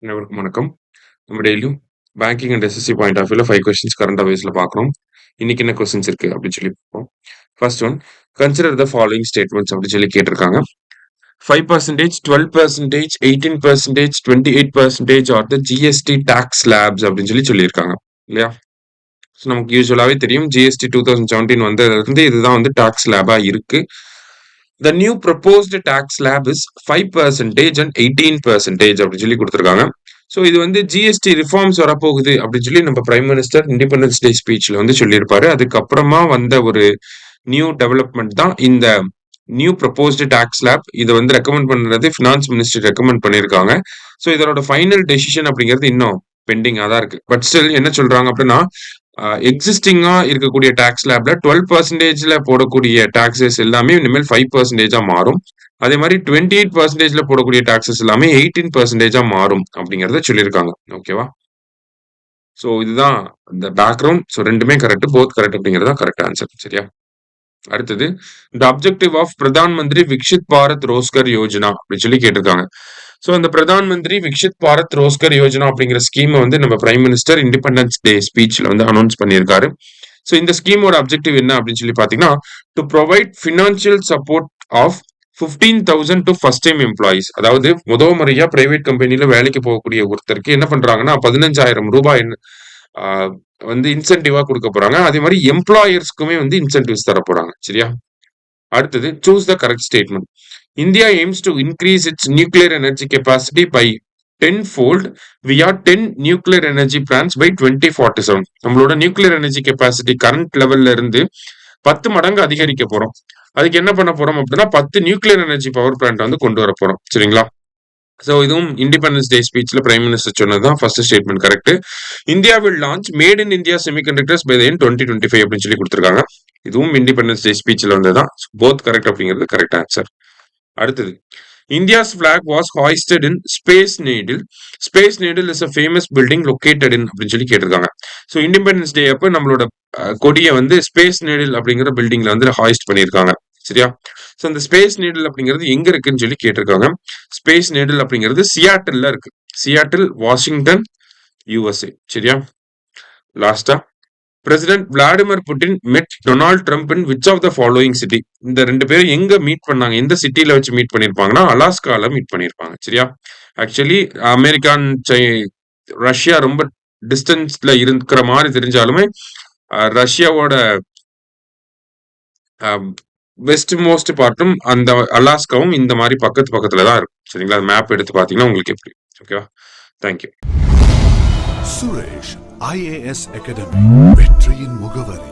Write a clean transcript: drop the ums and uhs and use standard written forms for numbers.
அனைவருக்கும் வணக்கம். நம்ம டெய்லியும் banking and SSC point of வியூல 5 கொஸ்டின்ஸ் கரண்ட் அஃபேர்ஸ்ல பார்க்குறோம். இன்னைக்கு என்ன கொஸ்டின்ஸ் இருக்கு அப்படின்னு சொல்லி பார்ப்போம். First one, consider the following statements அப்படின்னு சொல்லி கேட்டிருக்காங்க. 5%, 12%, 18%, 28% are the GST tax slabs அப்படின்னு சொல்லியிருக்காங்க இல்லையா? ஸோ நமக்கு யூஸ்வலாகவே தெரியும் ஜிஎஸ்டி 2017 வந்ததுலேருந்து இதுதான் வந்து டாக்ஸ் ஸ்லாபா இருக்கு. The new proposed tax slab is 5% and 18% அப்படின்னு சொல்லி கொடுத்துருக்காங்க. ஸோ இது வந்து ஜிஎஸ்டி ரிஃபார்ம்ஸ் வரப்போகுது அப்படின்னு சொல்லி நம்ம பிரைம் மினிஸ்டர் இண்டிபெண்டன்ஸ் டே ஸ்பீச்ல வந்து சொல்லியிருப்பாரு. அதுக்கப்புறமா வந்த ஒரு நியூ டெவலப்மெண்ட் தான் இந்த நியூ ப்ரப்போஸ்டு டாக்ஸ் ஸ்லாப். இதை வந்து ரெக்கமெண்ட் பண்ணுறது ஃபினான்ஸ் மினிஸ்டர் ரெக்கமெண்ட் பண்ணியிருக்காங்க. ஸோ இதோட ஃபைனல் டெசிஷன் அப்படிங்கிறது இன்னும் பெண்டிங்காக தான் இருக்கு. பட் ஸ்டில் என்ன சொல்றாங்க அப்படின்னா, எக்ஸிஸ்டிங்கா இருக்கக்கூடிய டாக்ஸ் ஸ்லாப்ல 12% போடக்கூடிய டாக்ஸஸ் எல்லாமே இனிமேல் 5% மாறும். அதே மாதிரி 28% போடக்கூடிய டாக்ஸஸ் எல்லாமே 18% மாறும் அப்படிங்கறத சொல்லியிருக்காங்க. ஓகேவா? ஸோ இதுதான் இந்த பேக்ரவுண்ட். ஸோ ரெண்டுமே கரெக்ட், போத் கரெக்ட் அப்படிங்கிறது தான் கரெக்ட் ஆன்சர். சரியா? அடுத்தது, த அப்ஜெக்டிவ் ஆஃப் பிரதான் மந்திரி விக்ஷித் பாரத் ரோஸ்கர் யோஜனா அப்படின்னு சொல்லி கேட்டிருக்காங்க. ஸோ அந்த பிரதான் மந்திரி விக்ஷித் பாரத் ரோஸ்கர் யோஜனா அப்படிங்கிற ஸ்கீமை வந்து நம்ம பிரைம் மினிஸ்டர் இண்டிபெண்டன்ஸ் டே ஸ்பீச்ல வந்து அனௌன்ஸ் பண்ணியிருக்காரு. ஸோ இந்த ஸ்கீமோட அப்ஜெக்டிவ் என்ன அப்படின்னு சொல்லி பாத்தீங்கன்னா, to provide financial support of 15,000 to first time employees. அதாவது முதல் முறையா பிரைவேட் கம்பெனில வேலைக்கு போகக்கூடிய ஒருத்தருக்கு என்ன பண்றாங்கன்னா 15,000 ரூபாய் வந்து இன்சென்டிவா கொடுக்க போறாங்க. அதே மாதிரி எம்ப்ளாயர்ஸ்க்குமே வந்து இன்சென்டிவ்ஸ் தர போறாங்க. சரியா? அடுத்தது, choose the correct statement. India aims to increase its nuclear energy capacity by 10-fold via 10 nuclear energy plans by 2047. நம்மளோட நியூக்ளியர் எனர்ஜி கெப்பாசிட்டி கரண்ட் லெவல்ல இருந்து 10 மடங்கு அதிகரிக்க போறோம். அதுக்கு என்ன பண்ண போறோம் அப்படின்னா 10 நியூக்ளியர் எனர்ஜி பவர் பிளான்ட் வந்து கொண்டு வர போறோம். சரிங்களா? ஸோ இதுவும் இண்டிபெண்டன்ஸ் டே ஸ்பீச்ல பிரைம் மினிஸ்டர் சொன்னதுதான் first statement correct. India will launch made in India semiconductors by the end 2025 அப்படின்னு சொல்லி கொடுத்துருக்காங்க. இதுவும் இண்டிபெண்டன்ஸ் டே ஸ்பீச்ல வந்ததுதான். போத் கரெக்ட் அப்படிங்கிறது கரெக்ட் ஆன்சர். அடுத்தது, India's flag was hoisted in Space Needle. Space Needle is a famous building located in அப்படின்னு சொல்லி கேட்டிருக்காங்க. ஸோ இண்டிபெண்டன்ஸ் டே அப்ப நம்மளோட கொடியை வந்து ஸ்பேஸ் நீடில் அப்படிங்கிற பில்டிங்ல வந்து ஹாய்ஸ்ட் பண்ணியிருக்காங்க. சரியா? ஸோ அந்த ஸ்பேஸ் நீடில் அப்படிங்கிறது எங்க இருக்குன்னு சொல்லி கேட்டிருக்காங்க. ஸ்பேஸ் நீடில் அப்படிங்கிறது சியாட்டில்ல இருக்கு. Seattle, Washington, USA. சரியா? லாஸ்டா, president Vladimir Putin met Donald Trump in which of the following city. இந்த ரெண்டு பேரும் எங்க மீட் பண்ணாங்க, எந்த சிட்டில வச்சு மீட் பண்ணிருப்பாங்கன்னா அலாஸ்கால மீட் பண்ணிருப்பாங்க. சரியா? ஆக்சுவலி அமெரிக்கா ரஷ்யா ரொம்ப டிஸ்டன்ஸ்ல இருக்கிற மாதிரி தெரிஞ்சாலுமே ரஷ்யாவோட வெஸ்ட் மோஸ்ட் பார்ட்டும் அந்த அலாஸ்காவும் இந்த மாதிரி பக்கத்துல தான் இருக்கும். சரிங்களா? மேப் எடுத்து பாத்தீங்கன்னா உங்களுக்கு எப்படி. ஓகேவா? தேங்க்யூ. சுரேஷ் IAS அகாடமி, வெற்றியின் முகவரி.